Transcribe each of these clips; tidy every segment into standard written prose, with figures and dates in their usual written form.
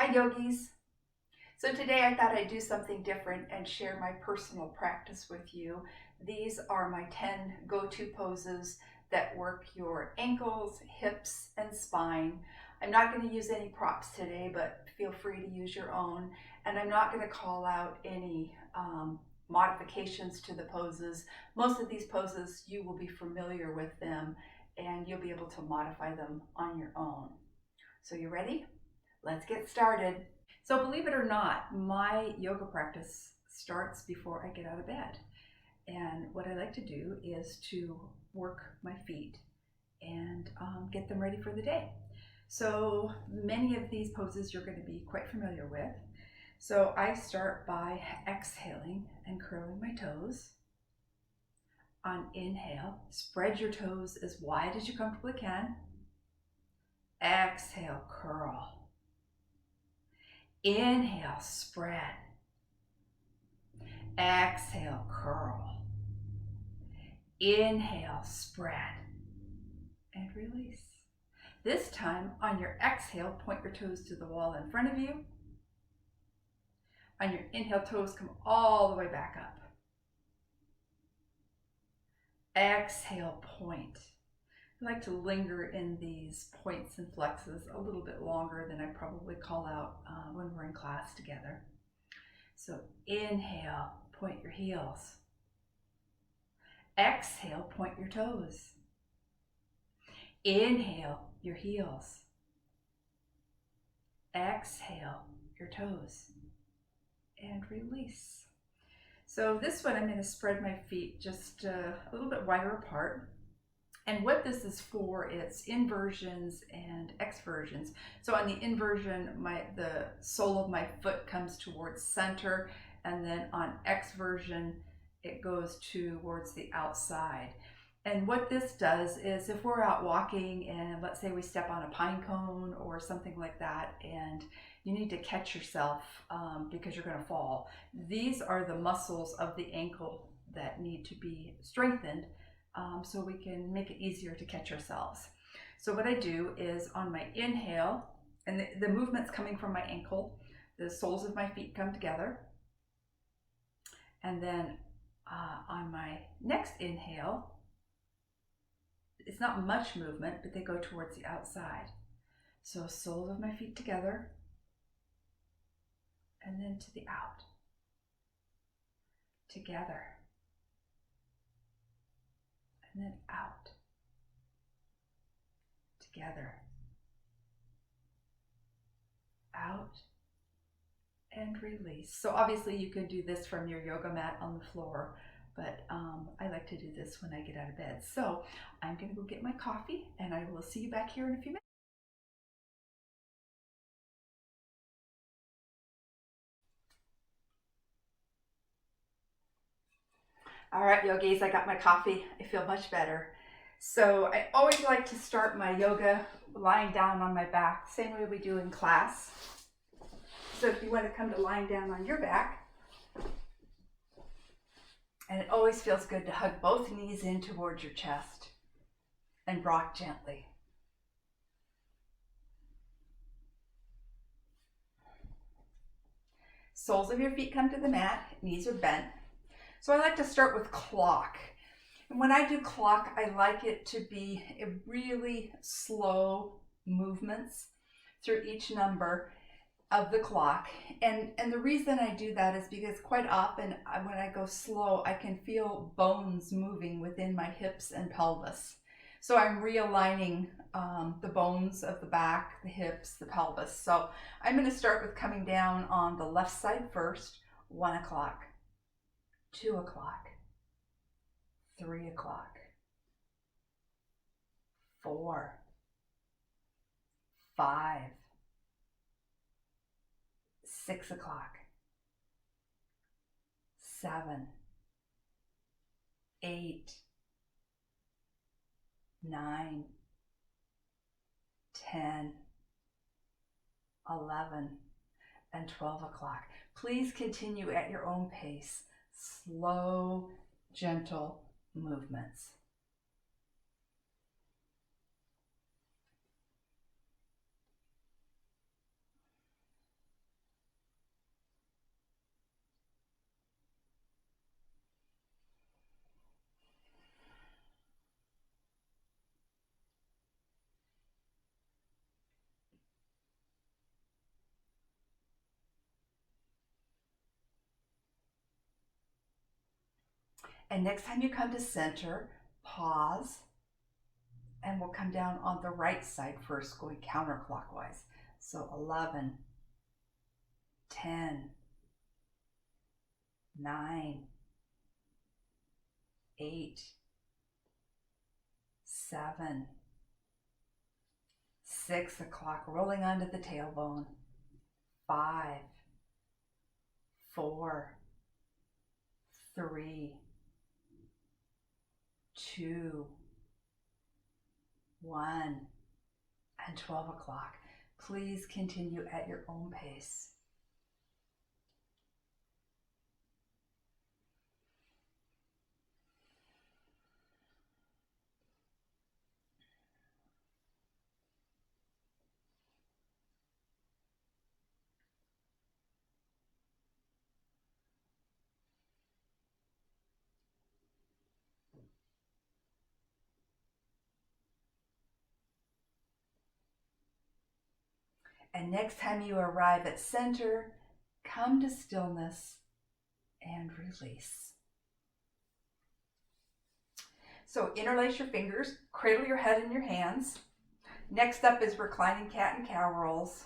Hi yogis. So today I thought I'd do something different and share my personal practice with you. These are my 10 go-to poses that work your ankles, hips, and spine. I'm not going to use any props today, but feel free to use your own. And I'm not going to call out any modifications to the poses. Most of these poses, you will be familiar with them and you'll be able to modify them on your own. So you ready? Let's get started. So believe it or not, my yoga practice starts before I get out of bed. And what I like to do is to work my feet and get them ready for the day. So many of these poses you're going to be quite familiar with. So I start by exhaling and curling my toes. On inhale, spread your toes as wide as you comfortably can. Exhale, curl. Inhale, spread. Exhale, curl. Inhale, spread. And release. This time, on your exhale, point your toes to the wall in front of you. On your inhale, toes come all the way back up. Exhale, point. I like to linger in these points and flexes a little bit longer than I probably call out when we're in class together. So inhale, point your heels. Exhale, point your toes. Inhale, your heels. Exhale, your toes. And release. So this one I'm going to spread my feet just a little bit wider apart. And what this is for, it's inversions and exversions. So on the inversion, the sole of my foot comes towards center, and then on exversion, it goes towards the outside. And what this does is if we're out walking and let's say we step on a pine cone or something like that, and you need to catch yourself because you're going to fall, these are the muscles of the ankle that need to be strengthened. So we can make it easier to catch ourselves. So what I do is on my inhale, and the movement's coming from my ankle, the soles of my feet come together. And then on my next inhale, it's not much movement, but they go towards the outside. So soles of my feet together, and then to the out, together. And then out, together, out, and release. So obviously you could do this from your yoga mat on the floor, but I like to do this when I get out of bed. So I'm going to go get my coffee, and I will see you back here in a few minutes. All right, yogis, I got my coffee. I feel much better. So I always like to start my yoga lying down on my back, same way we do in class. So if you want to come to lying down on your back, and it always feels good to hug both knees in towards your chest and rock gently. Soles of your feet come to the mat, knees are bent. So I like to start with clock. And when I do clock, I like it to be a really slow movements through each number of the clock. And the reason I do that is because quite often when I go slow, I can feel bones moving within my hips and pelvis. So I'm realigning the bones of the back, the hips, the pelvis. So I'm going to start with coming down on the left side first, 1 o'clock. 2 o'clock, 3 o'clock, 4, 5, 6 o'clock, 7, 8, 9, 10, 11, and 12 o'clock. Please continue at your own pace. Slow, gentle movements. And next time you come to center, pause, and we'll come down on the right side first, going counterclockwise. So 11, 10, 9, 8, 7, 6 o'clock, rolling onto the tailbone. 5, 4, 3, 2, 1, and 12 o'clock. Please continue at your own pace. And next time you arrive at center, come to stillness and release. So interlace your fingers, cradle your head in your hands. Next up is reclining cat and cow rolls.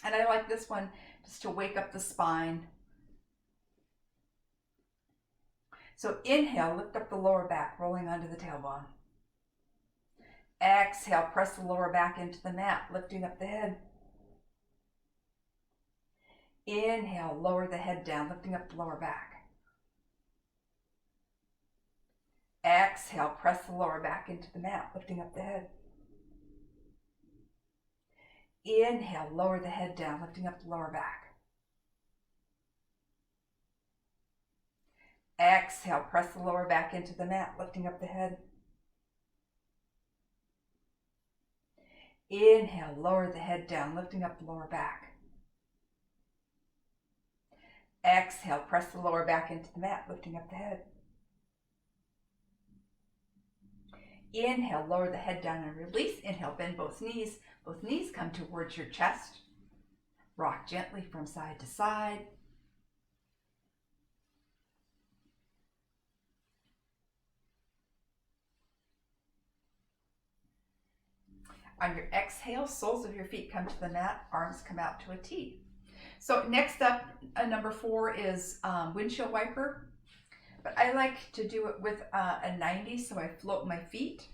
And I like this one just to wake up the spine. So inhale, lift up the lower back, rolling onto the tailbone. Exhale, press the lower back into the mat, lifting up the head. Inhale, lower the head down, lifting up the lower back. Exhale, press the lower back into the mat, lifting up the head. Inhale, lower the head down, lifting up the lower back. Exhale, press the lower back into the mat, lifting up the head. Inhale, lower the head down, lifting up the lower back. Exhale, press the lower back into the mat, lifting up the head. Inhale, lower the head down and release. Inhale, bend both knees. Both knees come towards your chest. Rock gently from side to side. On your exhale, soles of your feet come to the mat, arms come out to a T. So next up, number 4 is windshield wiper. But I like to do it with a 90, so I float my feet.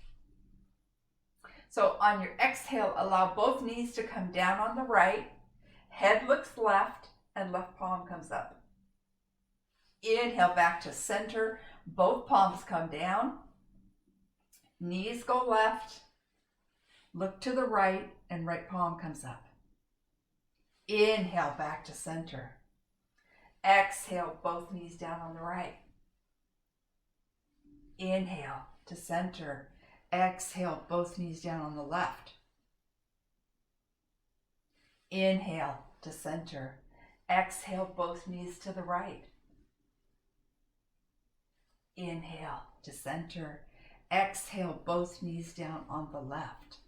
So on your exhale, allow both knees to come down on the right, head looks left, and left palm comes up. Inhale back to center, both palms come down, knees go left, look to the right, and right palm comes up. Inhale back to center. Exhale, both knees down on the right. Inhale to center. Exhale, both knees down on the left. Inhale to center. Exhale, both knees to the right. Inhale to center. Exhale, both knees down on the left.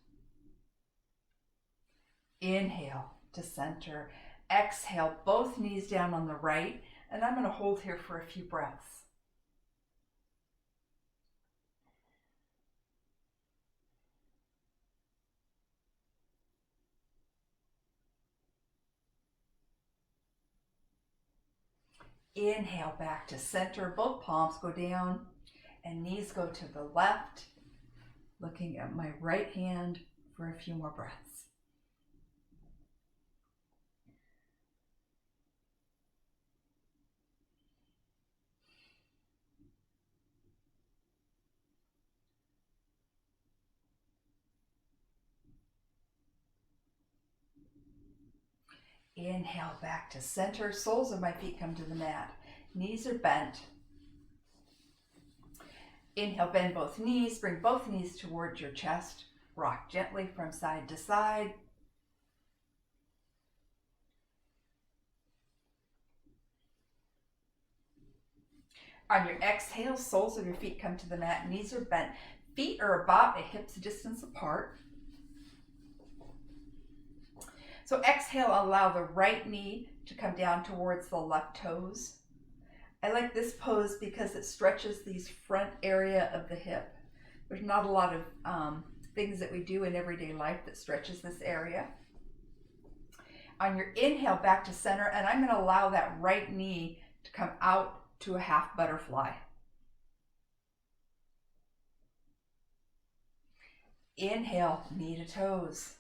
Inhale to center. Exhale, both knees down on the right. And I'm going to hold here for a few breaths. Inhale back to center. Both palms go down and knees go to the left. Looking at my right hand for a few more breaths. Inhale back to center. Soles of my feet come to the mat. Knees are bent. Inhale, bend both knees. Bring both knees towards your chest. Rock gently from side to side. On your exhale, soles of your feet come to the mat. Knees are bent. Feet are about a hip's distance apart. So exhale, allow the right knee to come down towards the left toes. I like this pose because it stretches these front area of the hip. There's not a lot of things that we do in everyday life that stretches this area. On your inhale, back to center, and I'm going to allow that right knee to come out to a half butterfly. Inhale, knee to toes.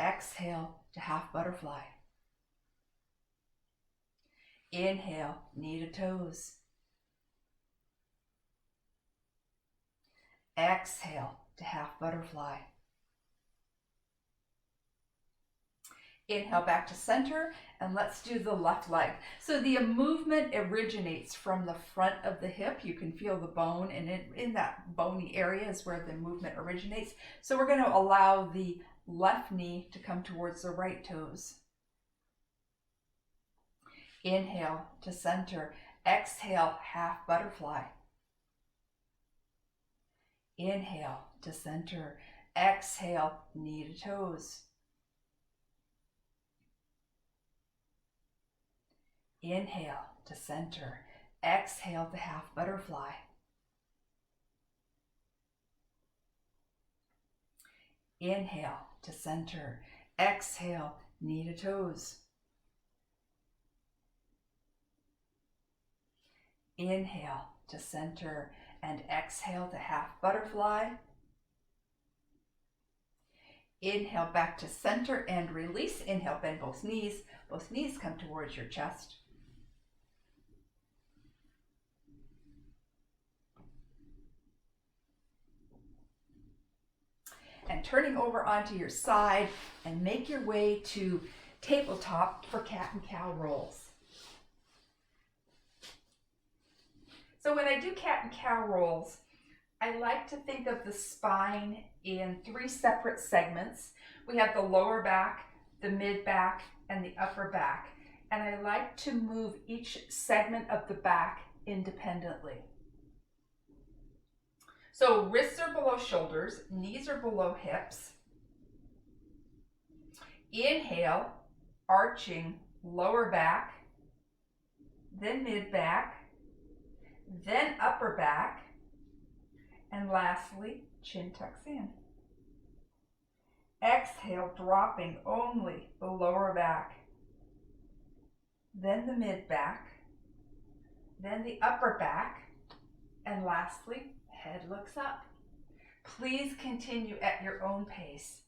Exhale to half butterfly. Inhale, knee to toes. Exhale to half butterfly. Inhale back to center, and let's do the left leg. So the movement originates from the front of the hip. You can feel the bone, and in that bony area is where the movement originates. So we're going to allow the left knee to come towards the right toes. Inhale to center. Exhale, half butterfly. Inhale to center. Exhale, knee to toes. Inhale to center. Exhale to half butterfly. Inhale to center. Exhale, knee to toes. Inhale to center and exhale to half butterfly. Inhale back to center and release. Inhale, bend both knees. Both knees come towards your chest. And turning over onto your side, and make your way to tabletop for cat and cow rolls. So when I do cat and cow rolls, I like to think of the spine in 3 separate segments. We have the lower back, the mid back, and the upper back. And I like to move each segment of the back independently. So wrists are below shoulders, knees are below hips. Inhale, arching lower back, then mid back, then upper back, and lastly, chin tucks in. Exhale, dropping only the lower back, then the mid back, then the upper back, and lastly, head looks up. Please continue at your own pace.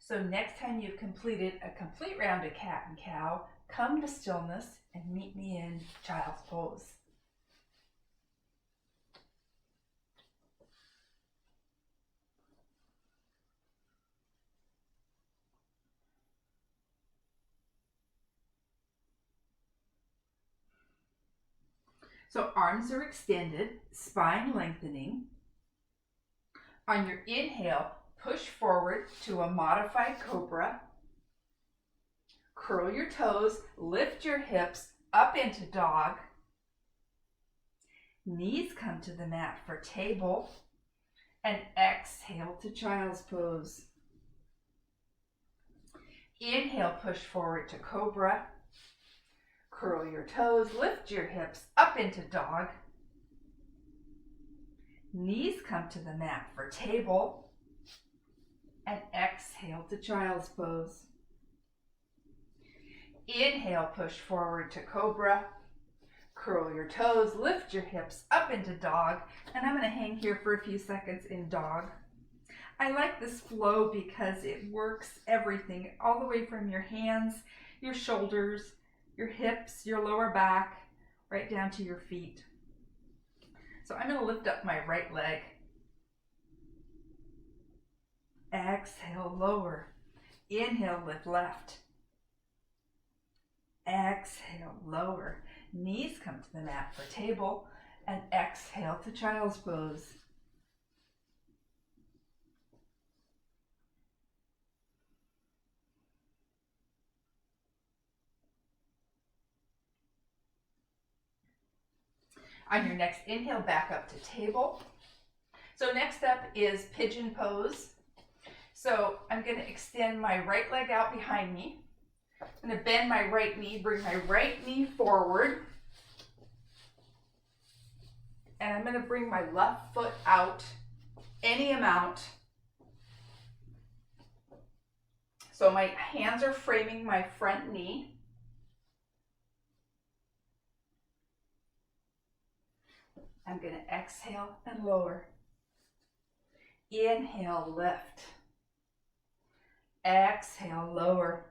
So next time you've completed a complete round of cat and cow, come to stillness and meet me in child's pose. So arms are extended, spine lengthening. On your inhale, push forward to a modified cobra. Curl your toes, lift your hips up into dog. Knees come to the mat for table. And exhale to child's pose. Inhale, push forward to cobra. Curl your toes, lift your hips up into dog. Knees come to the mat for table. And exhale to child's pose. Inhale, push forward to cobra. Curl your toes, lift your hips up into dog. And I'm going to hang here for a few seconds in dog. I like this flow because it works everything, all the way from your hands, your shoulders, your hips, your lower back, right down to your feet. So I'm going to lift up my right leg. Exhale, lower. Inhale, lift left. Exhale, lower. Knees come to the mat for table. And exhale to child's pose. On your next inhale, back up to table. So next up is pigeon pose. So I'm going to extend my right leg out behind me. I'm going to bend my right knee, bring my right knee forward. And I'm going to bring my left foot out any amount. So my hands are framing my front knee. I'm going to exhale and lower. Inhale, lift. Exhale, lower.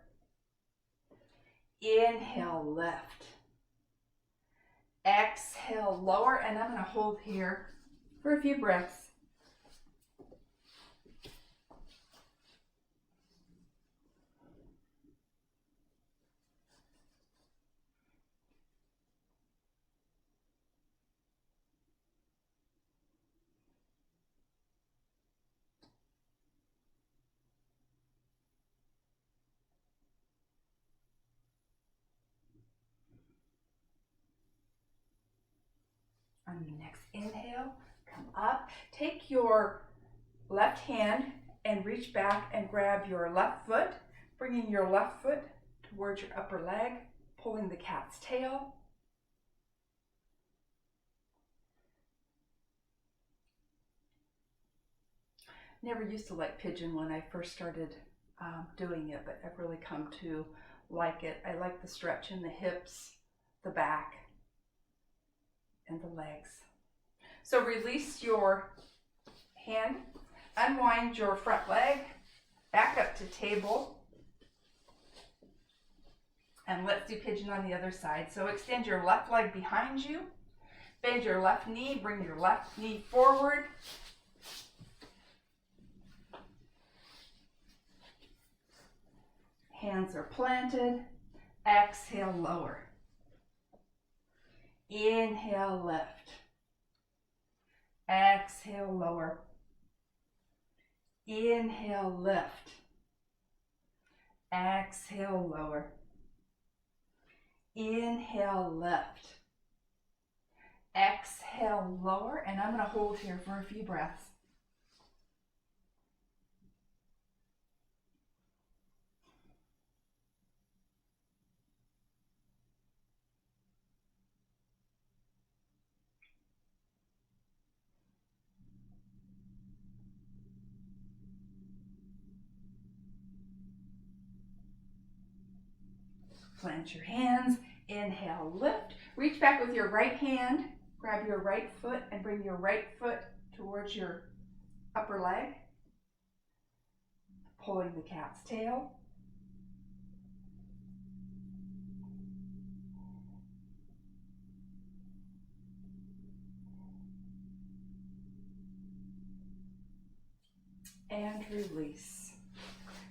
Inhale, lift. Exhale, lower, and I'm going to hold here for a few breaths. On your next inhale, come up. Take your left hand and reach back and grab your left foot, bringing your left foot towards your upper leg, pulling the cat's tail. Never used to like pigeon when I first started doing it, but I've really come to like it. I like the stretch in the hips, the back, and the legs. So release your hand, unwind your front leg, back up to table, and let's do pigeon on the other side. So extend your left leg behind you, bend your left knee, bring your left knee forward. Hands are planted. Exhale, lower. Inhale, lift. Exhale, lower. Inhale, lift. Exhale, lower. Inhale, lift. Exhale, lower, and I'm going to hold here for a few breaths. Plant your hands, inhale, lift. Reach back with your right hand, grab your right foot and bring your right foot towards your upper leg, pulling the cat's tail. And release.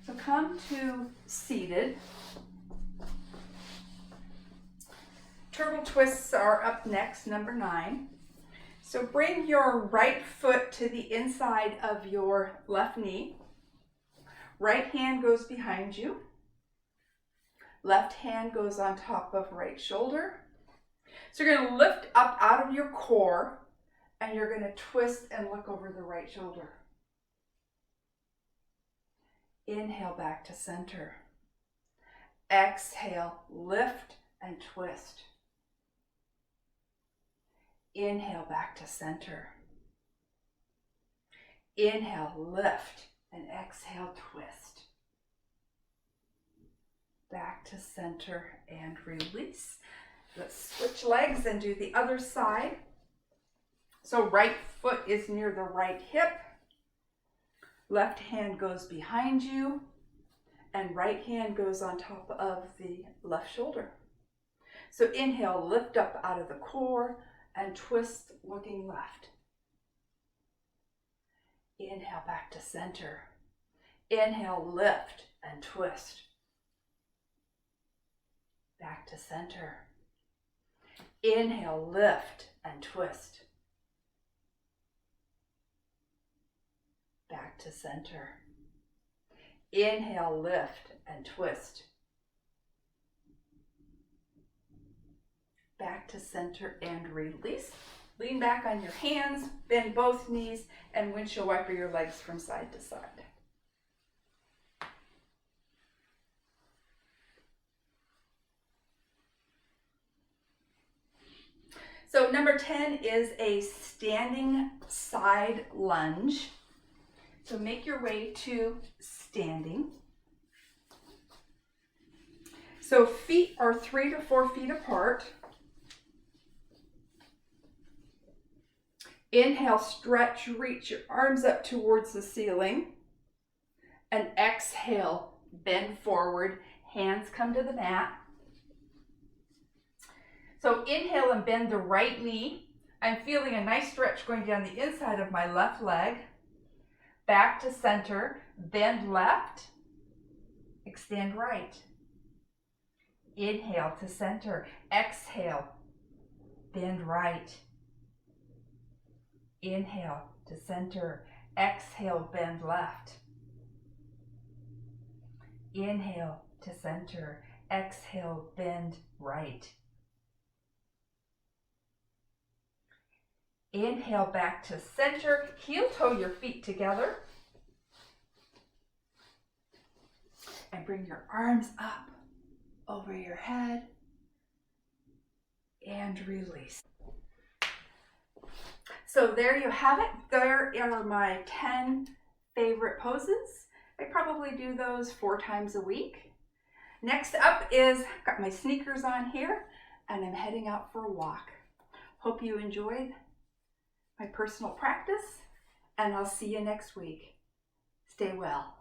So come to seated. Turtle twists are up next, number 9. So bring your right foot to the inside of your left knee. Right hand goes behind you. Left hand goes on top of right shoulder. So you're going to lift up out of your core and you're going to twist and look over the right shoulder. Inhale back to center. Exhale, lift and twist. Inhale back to center. Inhale, lift, and exhale, twist. Back to center and release. Let's switch legs and do the other side. So right foot is near the right hip. Left hand goes behind you, and right hand goes on top of the left shoulder. So inhale, lift up out of the core and twist looking left. Inhale back to center. Inhale, lift and twist. Back to center. Inhale, lift and twist. Back to center. Inhale, lift and twist. Back to center and release. Lean back on your hands, bend both knees, and windshield wiper your legs from side to side. So number 10 is a standing side lunge. So make your way to standing. So feet are 3 to 4 feet apart. Inhale, stretch, reach your arms up towards the ceiling. And exhale, bend forward, hands come to the mat. So inhale and bend the right knee. I'm feeling a nice stretch going down the inside of my left leg. Back to center, bend left, extend right. Inhale to center, exhale, bend right. Inhale to center, exhale, bend left. Inhale to center, exhale, bend right. Inhale back to center, heel toe your feet together. And bring your arms up over your head and release. So there you have it. There are my 10 favorite poses. I probably do those 4 times a week. Next up is, got my sneakers on here and I'm heading out for a walk. Hope you enjoyed my personal practice and I'll see you next week. Stay well.